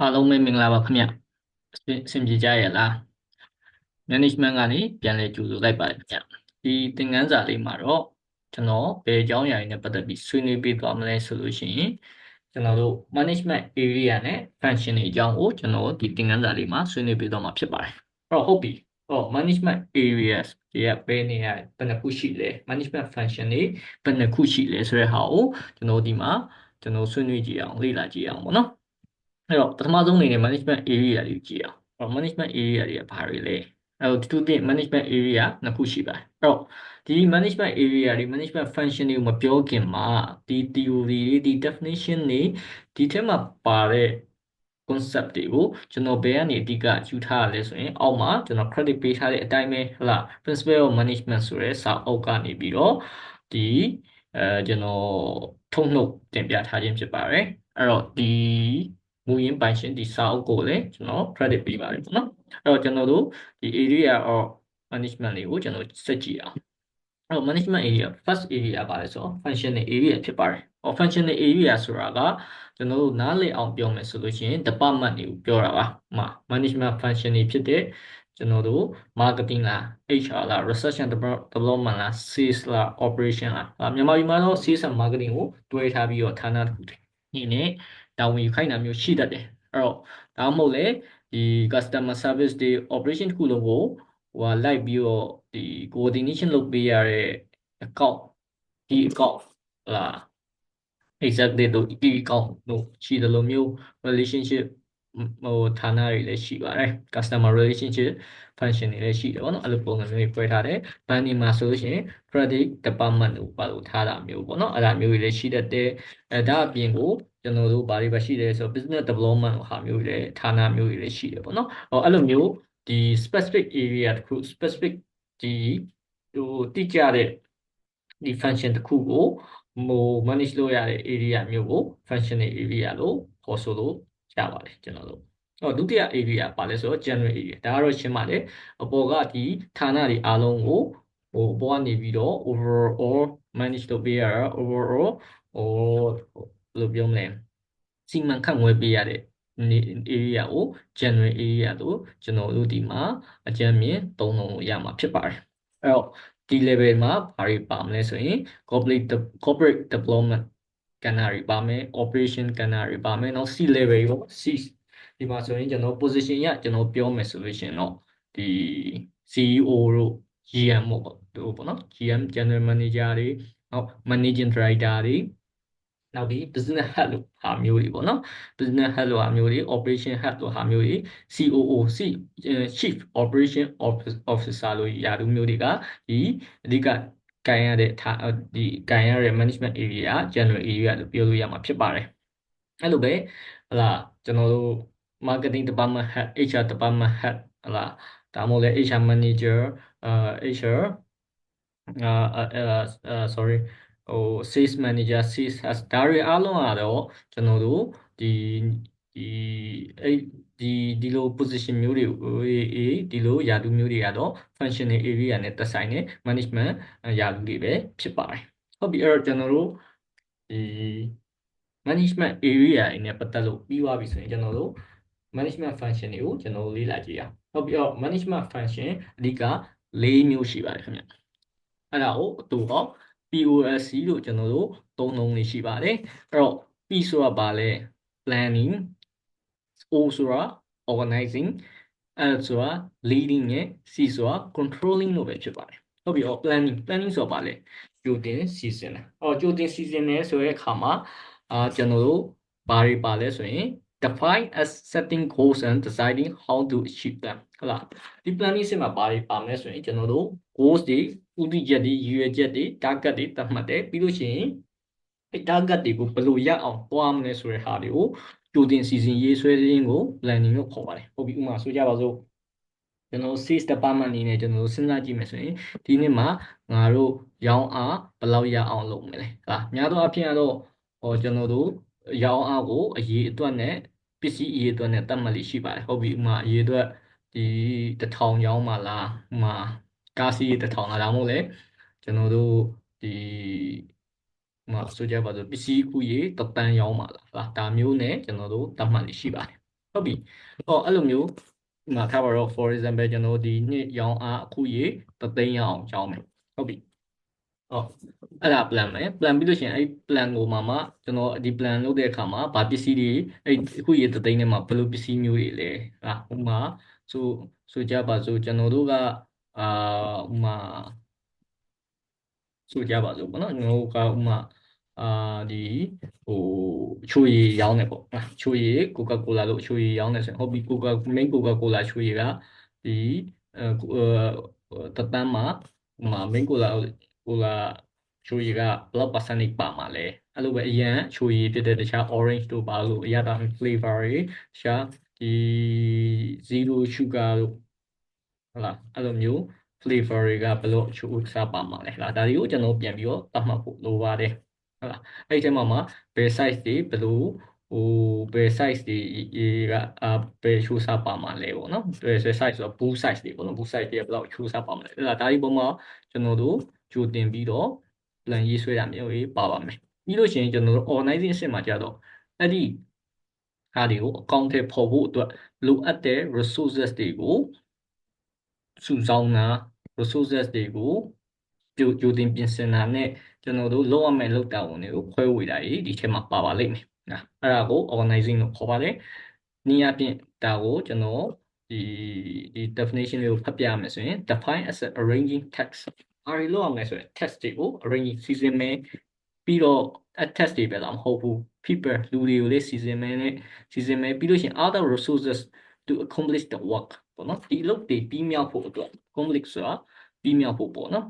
အားလုံးပဲမင်္ဂလာပါခင်ဗျအဆင်ပြေကြရဲ့လား management ကနေပြန်လည်ကြိုဆိုလိုက်ပါတယ်ခင်ဗျဒီသင်ခန်းစာလေးမှာတော့ကျွန်တော်ဘယ်အကြောင်းအရာတွေနဲ့ပတ်သက်ပြီးဆွေးနွေးပေးသွားမလဲဆိုလို့ရှိရင်ကျွန်တော်တို့ management area နဲ့ function တွေအကြောင်းကိုကျွန်တော်ဒီသင်ခန်းစာလေးမှာဆွေးနွေးပေးသွားမှာဖြစ်ပါတယ်အဲ့တော့ဟုတ်ပြီmanagement areas တွေကဘယ်နေရာဘယ်နှခုရှိလဲ management function တွေဘယ်နှခုရှိလဲဆိုတဲ့ဟာကိုကျွန်တော်ဒီမှာကျွန်တော်ဆွေးနွေးကြည့်အောင်လေ့လာကြည့်အောင်ပေါ့နော်အဲ့တော့ပထမဆုံးအနေနဲ့ management area တွေကြည့်အောင်အဲ့တော့ management area တွေကဘာတွေလဲအဲ့တော့သူပြင် management area နှစ်ခုရှိပါတယ်အဲ့တော့ဒီ management area တွေ management function တွေကိုမပြောခင်မှာဒီ theory တွေဒီ definition တွေဒီထဲမှာပါတဲ့ concept တွေကိုကျွန်တော်ဘယ်ကနေအဓိကယူထားရလဲဆိုရင်အောက်မှာကျွန်တော် credit ပေးထားတဲ့အတိုင်းပဲဟလာ principle of management ဆိုတဲ့စာအုပ်ကနေပြီးတော့ဒီကျွန်တော်ထုတ်နှုတ်တင်ပြထားခြင်းဖြစ်ပါတယ်အဲ့တော့ဒီမူရင်းပိုင်ရှင်ဒီစာအုပ်ကိုလည်းကျွန်တော် credit ပေးပါတယ်ပေါ့နော်အဲ့တော့ကျွန်တော်တို့ဒီ area of management တွေကိုကျွန်တော်ဆက်ကြည့်အောင်အဲ့တော့ management area first area ပါလဲဆိုတော့ functional area ဖြစ်ပါတယ်functional area ဆိုတာကကျွန်တော်တို့နားလည်အောင်ပြောမယ်ဆိုလို့ရှိရင် department တွေကိုပြောတာပါmanagement function တွေဖြစ်တဲ့ကျွန်တော်တို့ marketing လား HR လား research and development လား sales လား operation လားမြန်မာပြည်မှာတော့ sales and marketing ကိုတွဲထားပြီးတော့ဌာနတစ်ခုနေနဲ့တာဝန်ယူခိုင်းတာမျိုးရှိတတ်တယ်အဲ့တော့ဒါမှမဟုတ်လေဒီ customer service တွေ operation တစ်ခုလုံးကိုလိုက်ပြီးတော့ဒီ coordination လုပ်ပေးရတဲ့ account ဒီ account လား exactly တို့ key account တို့ရှိတယ်လို့မျိုး relationship ဌာနတွေလည်းရှိပါတယ် customer relationship function တွေလည်းရှိတယ်ပေါ့နော်အဲ့လိုပုံစံမျိုးတွေဖွဲ့ထားတယ်ဘဏ်ဒီမှာဆိုလို့ရှိရင် credit department တို့ပါလို့ထားတာမျိုးပေါ့နော်အဲ့ဒါမျိုးတွေလည်းရှိတတ်တယ်ဒါအပြင်ကိုကျွန်တော်တို့ဘာတွေပါရှိတယ်ဆိုတော့ business development ဟာမျိုးတွေဌာနမျိုးတွေလည်းရှိတယ်ပေါ့နော်အဲ့လိုမျိုးဒီ specific area တခု specific ဒီတိကျတဲ့ဒီ function တခုကိုmanage လုပ်ရတဲ့ area မျိုးကို functional area လို့ခေါ်ဆိုလို့ရပါတယ်ကျွန်တော်တို့ဒုတိယ area ပါလဲဆိုတော့ general area ဒါကတော့ရှင်းပါတယ်အပေါ်ကဒီဌာနတွေအားလုံးကိုအပေါ်ကနေပြီးတော့ overall manage လုပ်ပေးရတာ overall ဘယ်လိုပြောမလဲစီမံခန့်ခွဲပေးရတဲ့ area ကို general area လို့ကျွန်တော်တို့ဒီမှာအကြမ်းမြင်သုံးလုံးလို့ရမှာဖြစ်ပါတယ်အဲ့တော့ဒီ level မှာဘာတွေပါမလဲဆိုရင် corporate development ကဏ္ဍတွေပါမယ် operation ကဏ္ဍတွေပါမယ်နောက် C level ပေါ့ C ဒီမှာဆိုရင်ကျွန်တော် position ရကျွန်တော်ပြောမယ်ဆိုလို့ရှိရင်တော့ဒီ CEO တို့ GM တို့ပေါ့နော် GM General Manager တွေနောက် Managing Director တွေနောက်ဒီ business head လို့ဟာမျိုးတွေပေါ့နော် business head လို့ဟာမျိုးတွေ operation head လို့ဟာမျိုးတွေ COO Chief Operation Officer လို့ယာတူမျိုးတွေကဒီအဓိကကန်ရတဲ့ဒီကန်ရတဲ့ management area general area လို့ပြောလို့ရမှာဖြစ်ပါတယ်အဲ့လိုပဲဟလာကျွန်တော်တို့ marketing department head HR department head ဟလာဒါမှမဟုတ်လဲ HR manager HR sorry sales manager sales has ဒါတွေအားလုံးကတော့ကျွန်တော်တို့ဒီဒီအဲ့ဒီလို position မျိုးတွေဒီလိုယာတူမျိုးတွေကတော့ functional area နဲ့သက်ဆိုင်တဲ့ management ယာတူတွေပဲဖြစ်ပါတယ်ဟုတ်ပြီအဲ့တော့ကျွန်တော်တို့ဒီ management area တွေနဲ့ပတ်သက်လို့ပြီးသွားပြီဆိုရင်ကျွန်တော်တို့ management function တွေကိုကျွန်တော်တို့လေ့လာကြည့်အောင်ဟုတ်ပြီတော့ management function အဓိက၄မျိုးရှိပါတယ်ခင်ဗျအဲ့ဒါကိုအတူတော့ POLC လို့ကျွန်တော်တို့သုံးလုံးလေးရှိပါတယ်အဲ့တော့ P ဆိုတာဘာလဲ planning O ဆိုတာ organizing L ဆိုတာ leading နဲ့ C ဆိုတာ controlling လို့ပဲဖြစ်ပါတယ်ဟုတ်ပြီ planning ဆိုတာဘာလဲကြိုတင်စီစဉ်တာကြိုတင်စီစဉ်နေဆိုတဲ့အခါမှာကျွန်တော်တို့ဘာတွေပါလဲဆိုရင် define as setting goals and deciding how to achieve them ဟုတ်လားဒီ planning စစ်မှာဘာတွေပါမလဲဆိုရင်ကျွန်တော်တို့ goals တွေဥတီချက်တွေရည်ရွယ်ချက်တွေ target တွေသတ်မှတ်တယ်ပြီးလို့ရှိရင်အဲ target တွေကိုဘယ်လိုရအောင်သွားမလဲဆိုတဲ့ဟာတွေကိုကြိုတင်စီစဉ်ရေးဆွဲခြင်းကို planning လို့ခေါ်ပါတယ်ဟုတ်ပြီဥပမာဆိုကြပါစို့ကျွန်တော် sales department အနေနဲ့ကျွန်တော်စဉ်းစားကြည့်မယ်ဆိုရင်ဒီနေ့မှာငါတို့ရောင်းအားဘယ်လောက်ရအောင်လုပ်မလဲဟာများသောအားဖြင့်ကတော့ကျွန်တော်တို့ရောင်းအားကိုအရေးအတွက်နဲ့ပစ္စည်းအရေးအတွက်နဲ့တတ်မှတ်လိရှိပါတယ်ဟုတ်ပြီဥပမာအရေးအတွက်ဒီ1000ရောင်းပါလားဥပမာကားစီး1000လားဒါမှမဟုတ်လေကျွန်တော်တို့ဒီဆိုကြပါစို့ပစ္စည်းခုရေ1000ရောင်းပါလားဒါမျိုးနဲ့ကျွန်တော်တို့တတ်မှတ်လိရှိပါတယ် ဟုတ်ပြီအဲ့လိုမျိုးဒီမှာထားပါတော့ for example ကျွန်တော်ဒီနှစ်ရောင်းအားအခုရေ3သိန်းရအောင်ရောင်းမယ်ဟုတ်ပြီအဲ့ဒါ plan မယ် plan ပြီးလို့ရှိရင်အဲ့ plan ကိုမှကျွန်တော်ဒီ plan လုပ်တဲ့အခါမှာဗာပစ္စည်းတွေအဲ့အခုရေ3သိန်းထဲမှာဘယ်လိုပစ္စည်းမျိုးတွေလဲဟာဥမာဆိုဆိုကြပါစို့ကျွန်တော်တို့ကအာဥမာဆိုကြပါစို့ပေါ့နော်ကျွန်တော်တို့ကဥမာအာဒီဟိုချိုရည်ရောင်းတယ်ပေါ့ချိုရည်ကိုကာကိုလာလို့ချိုရည်ရောင်းတယ်ဆိုရင်ဟုတ်ပြီကိုကာ main ကိုကာကိုလာချိုရည်ကဒီတသန်းမှာဥမာ main ကိုလာချိုရည်ကဘယ်လောက် percentage ပါမှာလဲအဲ့လိုပဲအရင်ချိုရည်ဖြစ်တဲ့တခြား orange တို့ပါလို့အရသာ flavor တွေတခြားဒီ zero sugar တို့ဟုတ်လားအဲ့လိုမျိုး flavor တွေကဘယ်လိုအချိုးအစားပါမှာလဲဟုတ်လားဒါတွေကိုကျွန်တော်ပြန်ပြီးတော့သတ်မှတ်ဖို့လိုပါတယ်ဟုတ်လားအဲ့ဒီထဲမှာဘယ် size တွေဘယ်လိုဘယ် size တွေကဘယ်ချိုးစားပါမှာလဲပေါ့နော်ဘယ် size ဆိုတော့ bull size တွေပေါ့နော် bull size တွေကဘယ်လောက်ချိုးစားပါမှာလဲအဲ့ဒါဒီပုံမှာကျွန်တော်တို့ကြိုတင်ပြီးတော့ plan ရေးဆွဲတာမျိုးတွေပါပါမယ်ပြီးလို့ရှိရင်ကျွန်တော်တို့ organizing အဆင့်မှာကြာတော့အဲ့ဒီဟာတွေကိုအကောင့်ထဲပေါ်ဖို့အတွက်လိုအပ်တဲ့ resources တွေကိုစုဆောင်းတာ resources တွေကိုကြိုတင်ပြင်ဆင်တာနဲ့ကျွန်တော်တို့လုပ်ရမယ့်လုပ်တာဝန်တွေကိုခွဲဝေတာကြီးဒီထဲမှာပါပါလိမ့်မယ်နော်အဲ့ဒါကို organizing လို့ခေါ်ပါတယ်နည်းအားဖြင့်ဒါကိုကျွန်တော်ဒီ definition လေးကိုဖတ်ပြရမယ်ဆိုရင် define as an arranging text ဘာတွေလုပ်ရမလဲဆိုရင် text တွေကို arranging စီစဉ်မယ်ပြီးတော့ text တွေပဲလားမဟုတ်ဘူး people လူတွေကိုလည်းစီစဉ်မယ်ပြီးလို့ရှိရင် other resources to accomplish the work ပေါ့နော်ဒီလုပ်တွေပြီးမြောက်ဖို့အတွက် accomplish ဆိုတာပြီးမြောက်ဖို့ပေါ့နော်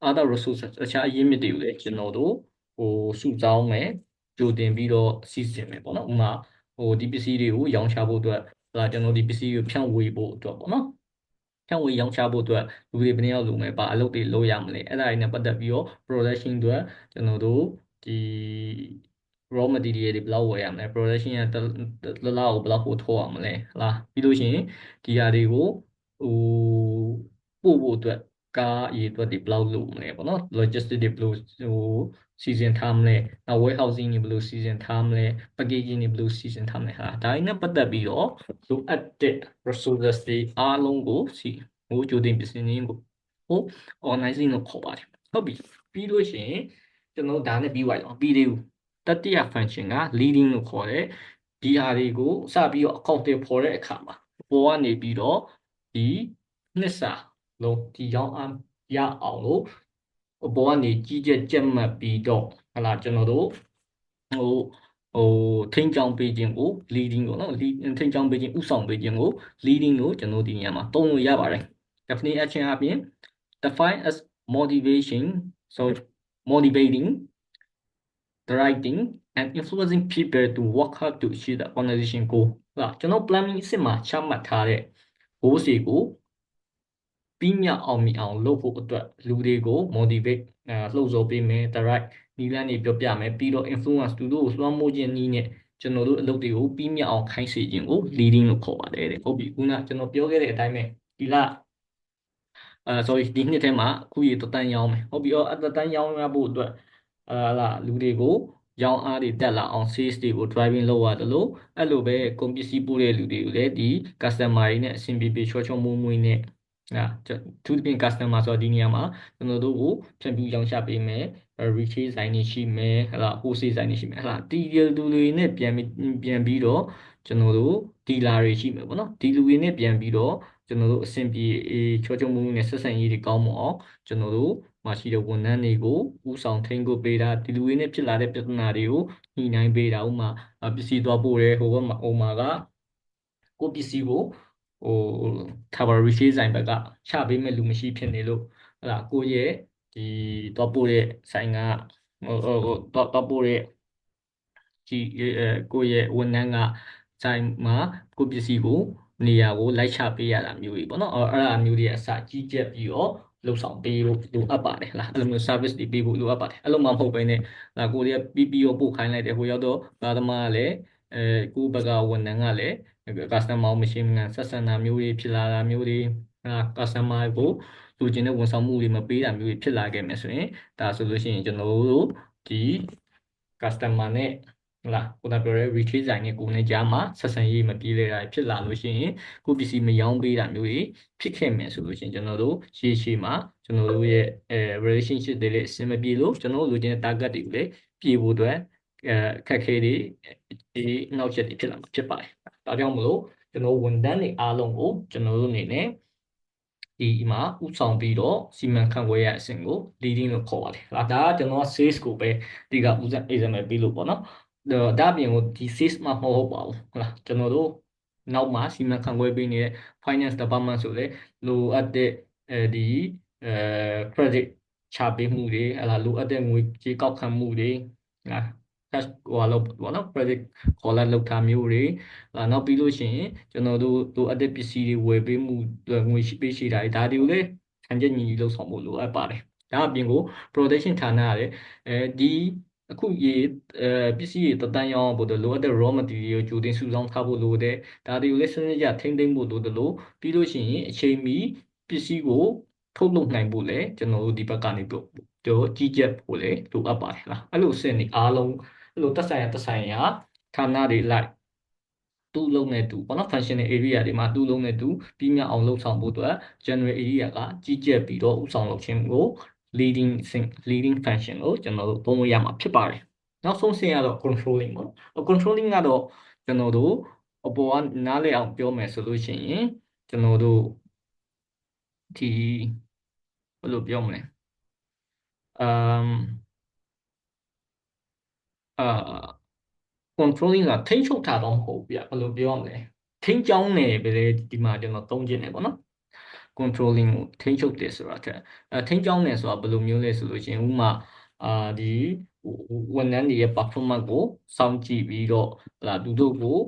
other resources အခြားအရင်းမြစ်တွေကိုလည်းကျွန်တော်တို့စုဆောင်းမယ်ကြိုတင်ပြီးတော့စီစဉ်မယ်ပေါ့နော်ဥပမာဒီပစ္စည်းတွေကိုရောင်းချဖို့အတွက်ကျွန်တော်ဒီပစ္စည်းကိုဖြန့်ဝေဖို့အတွက်ပေါ့နော်ဖြန့်ဝေရောင်းချဖို့အတွက်လူတွေဘယ်နှယောက်လိုမယ်ပါအလုပ်တွေလုပ်ရမလဲအဲ့ဒါတွေနဲ့ပတ်သက်ပြီးတော့ production အတွက်ကျွန်တော်တို့ဒီ raw material တွေဘယ်လောက်ဝယ်ရမလဲ production ကတလားကိုဘယ်လောက်ပို့ထုတ်ရမလဲဟုတ်လားပြီးလို့ရှိရင်ဒီဟာတွေကိုပို့ဖို့အတွက်ကားအရေးအတွက်တွေဘယ်လောက်လိုမလဲပေါ့နော် logistic တွေဘယ်လိုစီစဉ်ထားမလဲနောက် warehousing တွေဘယ်လိုစီစဉ်ထားမလဲ packaging တွေဘယ်လိုစီစဉ်ထားမလဲဟာဒါတွေနဲ့ပတ်သက်ပြီးတော့လိုအပ်တဲ့ resources တွေအားလုံးကိုကြိုတင်ပြင်ဆင်ခြင်းကို organizing လို့ခေါ်ပါတယ်ဟုတ်ပြီပြီးလို့ရှိရင်ကျွန်တော်ဒါနဲ့ပြီးသွားပြီပြီးသေးဘူးတတိယ function က leading လို့ခေါ်တယ်ဒီဟာတွေကိုစပြီးတော့ account တွေဖော်တဲ့အခါမှာပေါ်ကနေပြီးတော့ဒီနှစ်စာလုံးဒီရောင်းအားရအောင်လို့ပေါ်ကနေကြီးကြက်မှတ်ပြီးတော့ဟလာကျွန်တော်တို့ထိန်းချောင်းပေးခြင်းကို leading ကိုနော်ထိန်းချောင်းပေးခြင်းဥဆောင်ပေးခြင်းကို leading ကိုကျွန်တော်ဒီနေရာမှာသုံးလို့ရပါတယ် definite action အပြင် define as motivation so motivating directing and influencing people to work hard to achieve the organization goal ဟုတ်လားကျွန်တော် planning အဆင့်မှာချမှတ်ထားတဲ့ goal တွေကိုပြီးမြောက်အောင်မြင်အောင်လုပ်ဖို့အတွက်လူတွေကို motivate လှုံ့ဆော်ပေးမယ် direct နည်းလမ်းတွေပြောပြမယ်ပြီးတော့ influence သူတို့ကိုလွှမ်းမိုးခြင်းနည်းနဲ့ကျွန်တော်တို့အလုပ်တွေကိုပြီးမြောက်အောင်ခိုင်းစေခြင်းကို leading လို့ခေါ်ပါတယ်တဲ့ဟုတ်ပြီခုနကျွန်တော်ပြောခဲ့တဲ့အတိုင်းပဲဒီလsorry ဒီနှစ်ထဲမှာအခုရေတန်းရောင်းမယ်ဟုတ်ပြီတန်းရောင်းရဖို့အတွက်လူတွေကိုရောင်းအားတွေတက်လာအောင် sales တွေကို driving လုပ်ရတယ်လို့အဲ့လိုပဲကုန်ပစ္စည်းပို့တဲ့လူတွေကိုလည်းဒီ customer တွေနဲ့အဆင်ပြေပြေချောချောမွေ့မွေ့နဲ့သူသဖြင့် customer ဆိုတော့ဒီနေရာမှာကျွန်တော်တို့ကိုဖြန့်ဖြူးရောင်းချပေးမယ် retail ဆိုင်တွေရှိမယ်ဟလာ wholesale ဆိုင်တွေရှိမယ်ဟလာဒီလူတွေနဲ့ပြန်ပြီးတော့ကျွန်တော်တို့ dealer တွေရှိမယ်ပေါ့နော်ဒီလူတွေနဲ့ပြန်ပြီးတော့ကျွန်တော်တို့အဆင်ပြေချောချောမွေ့မွေ့နဲ့ဆက်ဆံရေးတွေကောင်းမအောင်ကျွန်တော်တို့မရှိတဲ့ဝန်ထမ်းတွေကိုဥဆောင်ထိန်းကိုပေးတာဒီလူတွေနဲ့ဖြစ်လာတဲ့ပြဿနာတွေကိုညှိနှိုင်းပေးတာဥမာပစ္စည်းသွားပို့တယ်ဟိုမှာကကိုပစ္စည်းကိုထားပါ resale ဆိုင်ဘက်ကချပေးမဲ့လူမရှိဖြစ်နေလို့ဟလာကိုရဲ့ဒီသွားပို့တဲ့ဆိုင်ကသွားပို့တဲ့ကိုရဲ့ဝန်ထမ်းကဆိုင်မှာကိုပစ္စည်းကိုနေရာကိုလိုက်ချပေးရတာမျိုးကြီးပေါ့နော်အဲ့ဒါမျိုးတွေအစကြီးကြပ်ပြီးတော့လှုပ်ဆောင်ပေးဖို့လိုအပ်ပါတယ်ဟလားအဲ့လိုမျိုး service တွေပေးဖို့လိုအပ်ပါတယ်အဲ့လိုမှမဟုတ်ဘဲနဲ့ကိုရီးယား PPO ပို့ခိုင်းလိုက်တယ်ဟိုရောက်တော့ကားသမားကလည်းကိုဘက်ကဝန်ထမ်းကလည်း customer ကိုမရှိမငံဆက်ဆံတာမျိုးတွေဖြစ်လာတာမျိုးတွေcustomer ကိုလူချင်းတဲ့ဝန်ဆောင်မှုတွေမပေးတာမျိုးတွေဖြစ်လာခဲ့မယ်ဆိုရင်ဒါဆိုလို့ရှိရင်ကျွန်တော်တို့ဒီ customer နဲ့ ဟုတ်လားကိုယ်ကပြောရဲ retreat ဆိုင်နဲ့ကိုယ်နဲ့ကြားမှာဆက်ဆံရေးမပြေလည်တာဖြစ်လာလို့ရှိရင်ကိုပစ္စည်းမရောင်းပေးတာမျိုးကြီးဖြစ်ခဲ့မယ်ဆိုလို့ရှိရင်ကျွန်တော်တို့ရှေ့ရှေ့မှာကျွန်တော်တို့ရဲ့relationship တွေလည်းအဆင်မပြေလို့ကျွန်တော်တို့လိုချင်တဲ့ target တွေကိုလည်းပြေဖို့အတွက်အခက်အခဲတွေဒီနောက်ချက်တွေဖြစ်လာမှာဖြစ်ပါတယ်။ဒါကြောင့်မလို့ကျွန်တော်ဝန်ထမ်းတွေအားလုံးကိုကျွန်တော်တို့အနေနဲ့ဒီမှာဥဆောင်ပြီးတော့စီမံခန့်ခွဲရအဆင့်ကို leading လို့ခေါ်ပါတယ်။ဒါကကျွန်တော်က sales ကိုပဲဒီကဥစား example ပေးလို့ပေါ့နော်။ဒါအပြင်ကိုဒီ sales မှာမဟုတ်ပါဘူးဟုတ်လားကျွန်တော်တို့နောက်မှာစီမံခန့်ခွဲပေးနေတဲ့ finance department ဆိုလေလိုအပ်တဲ့ဒီအဲ credit ချပေးမှုတွေဟလာလိုအပ်တဲ့ငွေကြေးကောက်ခံမှုတွေဟာ cash ဟိုလောက်ပေါ့နော် credit ခေါ်လာလောက်တာမျိုးတွေနောက်ပြီးလို့ရှိရင်ကျွန်တော်တို့လိုအပ်တဲ့ပစ္စည်းတွေဝယ်ပေးမှုငွေရှိပေးရှိတာဒါတွေကိုလည်းခံချက်ညီညီလုပ်ဆောင်ဖို့လိုအပ်ပါတယ်ဒါအပြင်ကို production ဌာနရတယ်ဒီအခုရေပစ္စည်းတွေတန်းရောင်းဖို့လိုအပ်တဲ့ raw material ကိုကြိုတင်စုဆောင်းထားဖို့လိုတယ်ဒါတွေကိုလည်းစနစ်ကျထိန်းသိမ်းဖို့လိုတယ်လို့ပြီးလို့ရှိရင်အချိန်မီပစ္စည်းကိုထုတ်လုပ်နိုင်ဖို့လည်းကျွန်တော်တို့ဒီဘက်ကနေပြီးတော့ကြီးကြပ်ဖို့လည်းလိုအပ်ပါတယ်လားအဲ့လိုစနစ်အားလုံးအဲ့လိုသက်ဆိုင်ရာဌာနတွေလိုက်သူ့လုံးနဲ့သူပေါ့နော် functional area တွေမှာသူ့လုံးနဲ့သူပြီးမြောက်အောင်လှုပ်ဆောင်ဖို့အတွက် general area ကကြီးကြပ်ပြီးတော့ဥဆောင်လုပ်ခြင်းကို leading function ကိုကျွန်တော်တို့သုံးလို့ရမှာဖြစ်ပါတယ်နောက်ဆုံးဆင့်ကတော့ controlling ပေါ့နော် controlling ကတော့ကျွန်တော်တို့အပေါ်ကနားလည်အောင်ပြောမယ်ဆိုလို့ရှိရင်ကျွန်တော်တို့ဒီဘယ်လိုပြောမလဲcontrolling ကထိန်းချုပ်တာတော့မဟုတ်ဘူးဗျဘယ်လိုပြောရမလဲထိန်းကျောင်းနယ်ပဲလေဒီမှာကျွန်တော်သုံးချင်တယ်ပေါ့နော် controlling ကိုထိန်းချုပ်တယ်ဆိုတာကထိန်းကျောင်းနယ်ဆိုတာဘယ်လိုမျိုးလဲဆိုလို့ရှိရင်ဥမာဒီဝန်ထမ်းတွေရဲ့ performance ကိုစောင့်ကြည့်ပြီးတော့သူတို့ကို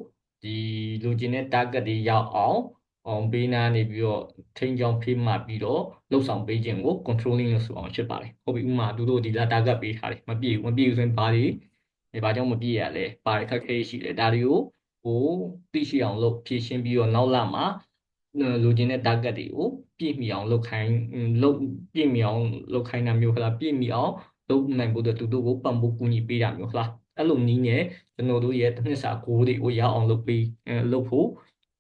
ဒီလိုချင်တဲ့ target တွေရောက်အောင်ပေးနာနေပြီးတော့ထိန်းကျောင်းဖေးမှပြီးတော့လှုပ်ဆောင်ပေးခြင်းကို controlling လို့ဆိုအောင်ဖြစ်ပါတယ်ဟုတ်ပြီဥမာသူတို့ဒီလာ target ပေးထားတယ်မပြည့်ဆိုရင်ဘာကြောင့်မပြည့်ရလဲဘာအခက်အခဲရှိလဲဒါတွေကိုသိရှိအောင်လုပ်ဖြည့်ရှင်းပြီးတော့နောက်လာမှာလိုချင်တဲ့ target တွေကိုပြည့်မီအောင်လုပ်ခိုင်းပြည့်မီအောင်လုပ်ခိုင်းတာမျိုးခလားပြည့်မီအောင်လုပ်နိုင်ဖို့သူတို့ကိုပံ့ပိုးကူညီပေးတာမျိုးခလားအဲ့လိုနည်းနဲ့ကျွန်တော်တို့ရဲ့တစ်နှစ်စာ goal တွေကိုရအောင်လုပ်ဖို့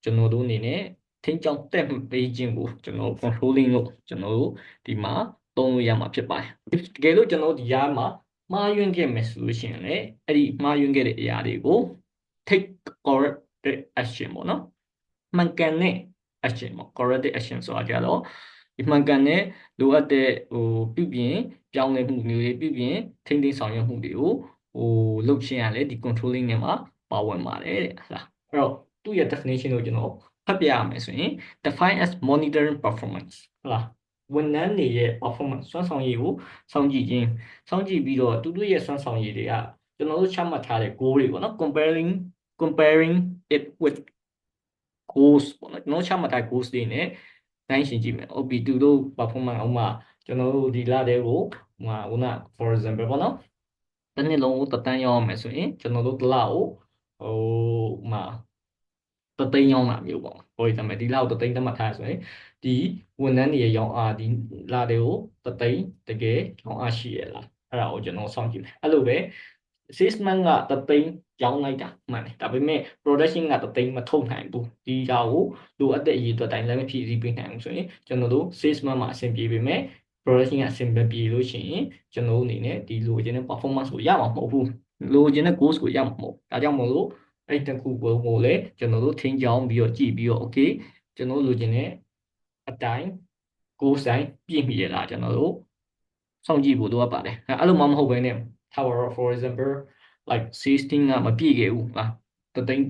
ကျွန်တော်တို့အနေနဲ့ထိန်းကျောင်းတက်ပေးခြင်းကိုကျွန်တော် controlling လို့ကျွန်တော်တို့ဒီမှာသုံးလို့ရမှာဖြစ်ပါတယ်တကယ်လို့ကျွန်တော်ဒီရားမှာမှားယွင်းခဲ့မယ်ဆိုလို့ရှိရင်လည်းအဲ့ဒီမှားယွင်းခဲ့တဲ့အရာတွေကို take corrective action ပေါ့နော်မှန်ကန်တဲ့ action ပေါ့ corrective action ဆိုတာကြတော့ဒီမှန်ကန်တဲ့လိုအပ်တဲ့ပြုပြင်ပြောင်းလဲမှုမျိုးတွေပြုပြင်ထိန်းသိမ်းဆောင်ရွက်မှုတွေကိုလုပ်ခြင်းရလဲဒီ controlling နဲ့မှာပါဝင်ပါတယ်တဲ့ဟုတ်လားအဲ့တော့သူ့ရဲ့ definition ကိုကျွန်တော်ဖတ်ပြရမယ်ဆိုရင် define as monitoring performance ဟုတ်လားဝန်ထမ်းတွေရဲ့ performance စွမ်းဆောင်ရည်ကိုစောင့်ကြည့်ပြီးတော့သူတို့ရဲ့စွမ်းဆောင်ရည်တွေကကျွန်တော်တို့ချမှတ်ထားတဲ့ goal တွေပေါ့နော် comparing it with goals ပေါ့နော်ကျွန်တော်ချမှတ်ထား goals တွေနဲ့တိုင်းရှင်ကြည့်မယ်။ OB သူတို့ performance ဥမာကျွန်တော်တို့ဒီလတဲ့ကိုဥမာfor example ပေါ့နော်တစ်နှစ်လုံးကိုတန်းရောက်အောင်မယ်ဆိုရင်ကျွန်တော်တို့တစ်လကိုဥမာတသိန်းရောက်လာမျိုးပေါ့။ for example ဒီလကိုတသိန်းသတ်မှတ်ထားဆိုရင်ဒီဝန်ထမ်းတွေရဲ့ရောင်းအားဒီလတဲ့ကိုတသိန်းတကယ်ရောင်းအားရှိရလားအဲ့ဒါကိုကျွန်တော်စောင့်ကြည့်မယ်အဲ့လိုပဲ salesman ကတသိန်းရောင်းလိုက်တာမှန်တယ်ဒါပေမဲ့ production ကတသိန်းမထုတ်နိုင်ဘူးဒီဟာကိုလိုအပ်တဲ့အရေးအတွက်တိုင်းလည်းမဖြည့်ဆည်းပေးနိုင်ဘူးဆိုရင်ကျွန်တော်တို့ salesman မှာအဆင်ပြေပေမဲ့ production ကအဆင်မပြေလို့ရှိရင်ကျွန်တော်တို့အနေနဲ့ဒီလိုချင်တဲ့ performance ကိုရမှာမဟုတ်ဘူးလိုချင်တဲ့ goals ကိုရမှာမဟုတ်ဒါကြောင့်မို့လို့အဲ့တခုကိုလည်းကျွန်တော်တို့ထိန်းချောင်းပြီးတော့ကြည့်ပြီးတော့ okay ကျွန်တော်တို့လိုချင်တဲ့အတိုင်း goals တိုင်းပြည့်မီရလားကျွန်တော်တို့စောင့်ကြည့်ဖို့လိုအပ်ပါတယ်အဲ့လိုမှမဟုတ်ဘဲနဲ့ tower for example like 16ကမပြည့်ခဲ့ဘူးဟာတသိန်း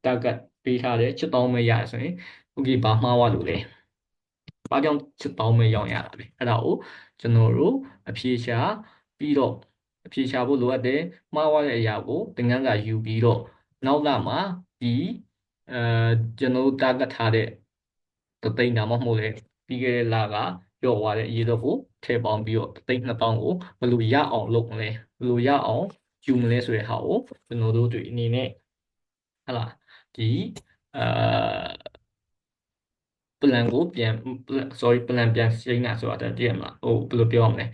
target ပေးထားတယ်7000ပဲရတယ်ဆိုရင် okay ဘာမှားသွားလို့လဲဘာကြောင့်7000ပဲရောင်းရတာလဲအဲ့ဒါကိုကျွန်တော်တို့အဖြေရှာပြီးတော့အဖြေရှာဖို့လိုအပ်တယ်မှားသွားတဲ့အရာကိုသင်ခန်းစာယူပြီးတော့နောက်လာမှာဒီကျွန်တော်တို့ target ထားတဲ့တသိန်းဒါမှမဟုတ်လေပြီးခဲ့တဲ့လကပြော့သွားတဲ့အရေးတော့ကိုထည့်ပေါင်းပြီးတော့3,200ကိုဘယ်လိုရအောင်လုပ်မလဲဘယ်လိုရအောင်ယူမလဲဆိုတဲ့ဟာကိုကျွန်တော်တို့တွေအနေနဲ့ဟလာဒီplan ကိုပြန် sorry plan ပြန်ရှင်းတာဆိုတာတည်းမလားဘယ်လိုပြောရမလဲ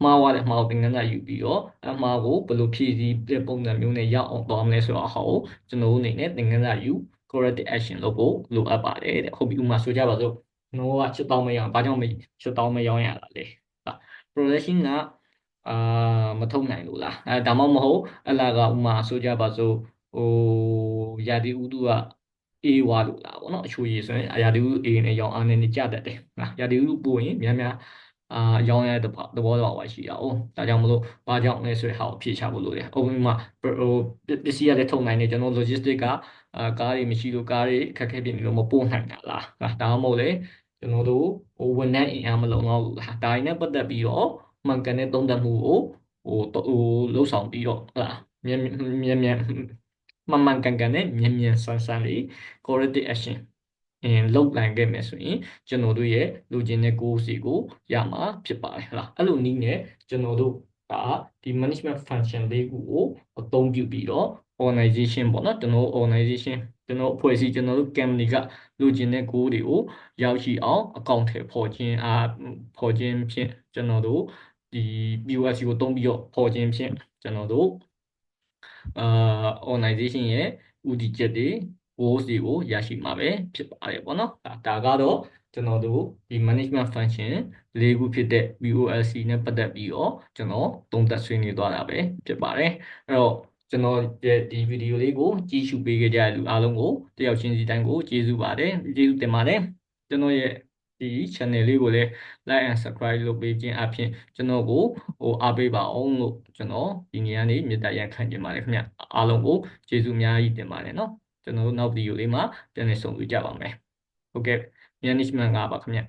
မှားသွားတဲ့မှားကိုသင်ခန်းစာယူပြီးတော့အမှားကိုဘယ်လိုဖြည့်ဆည်းတဲ့ပုံစံမျိုးနဲ့ရောက်အောင်သွားမလဲဆိုတော့ဟာကိုကျွန်တော်တို့အနေနဲ့သင်ခန်းစာယူ corrective action လုပ်ဖို့လိုအပ်ပါတယ်တဲ့ဟုတ်ပြီဥပမာဆိုကြပါစို့ကျွန်တော်က8000မရောင်းဘာကြောင့်မ8000မရောင်းရတာလဲ production ကမထုတ်နိုင်လို့လားဒါမှမဟုတ်အလားကဥမာဆိုကြပါစို့ဟိုရာသီဥတုကအေးဝါလို့လားဗောနော်အချိုရည်ဆိုရင်ရာသီဥတုအေးနဲ့ရောင်အားနဲ့ကြတတ်တယ်နော်ရာသီဥတုပိုရင်များများရောင်းရတဲ့သဘောတော့ရှိတာ哦ဒါကြောင့်မလို့ဘာကြောင့်လဲဆိုတဲ့ဟာကိုဖြေချဖို့လိုတယ်ဥပမာဟိုပစ္စည်းရတဲ့ထုတ်နိုင်တယ်ကျွန်တော် logistic ကကားတွေမရှိလို့ကားတွေခက်ခဲဖြစ်နေလို့မပို့နိုင်တာလားဒါမှမဟုတ်လေကျွန်တော်တို့ဟိုဝန်ထမ်းအင်အားမလုံလောက်ဘူးလားဒါတွေနဲ့ပတ်သက်ပြီးတော့မှန်ကန်တဲ့သုံးသပ်မှုကိုလှုပ်ဆောင်ပြီးတော့ဟုတ်လားမြန်မှန်ကန်နဲ့မြန်ဆန်ဆန်လေး corrective action လုပ်နိုင်ခဲ့မယ်ဆိုရင်ကျွန်တော်တို့ရဲ့လူချင်းတဲ့ကိုယ်စီကိုရမှာဖြစ်ပါတယ်ဟုတ်လားအဲ့လိုနည်းနဲ့ကျွန်တော်တို့ကဒီ management function လေးခုကိုအသုံးပြုပြီးတော့ organization ပေါ့နော်ကျွန်တော် organization ကျွန်တော်အဖွဲ့အစည်းကျွန်တော်တို့ company ကလူချင်းတဲ့ကိုယ်တွေကိုရောက်ရှိအောင်အကောင့်ထဲပေါ်ခြင်းဖြင့်ကျွန်တော်တို့ဒီ POS ကိုသုံးပြီးတော့ပေါ်ခြင်းဖြင့်ကျွန်တော်တို့organization ရဲ့ဦးတည်ချက်တွေ goals တွေကိုရရှိမှာပဲဖြစ်ပါတယ်ပေါ့နော်ဒါကတော့ကျွန်တော်တို့ဒီ management function ၄ခုဖြစ်တဲ့ BOLC နဲ့ပတ်သက်ပြီးတော့ကျွန်တော်သုံးသပ်ဆွေးနွေးသွားတာပဲဖြစ်ပါတယ်အဲ့တော့ကျွန်တော်ရဲ့ဒီဗီဒီယိုလေးကိုကြည့်ရှုပေးကြတဲ့လူအားလုံးကိုတယောက်ချင်းစီတိုင်းကိုကျေးဇူးတင်ပါတယ်ကျွန်တော်ရဲ့ဒီ channel လေးကိုလည်း like and subscribe လုပ်ပေးခြင်းအပြင်ကျွန်တော်ကိုအားပေးပါအောင်လို့ကျွန်တော်ဒီနေ့ကနေမေတ္တာရပ်ခံချင်ပါတယ်ခင်ဗျအားလုံးကိုကျေးဇူးအများကြီးတင်ပါတယ်နော်ကျွန်တော်တို့နောက်ဗီဒီယိုလေးမှာပြန်လည်ဆုံတွေ့ကြပါမယ်ဟုတ်ကဲ့ management ကပါခင်ဗျ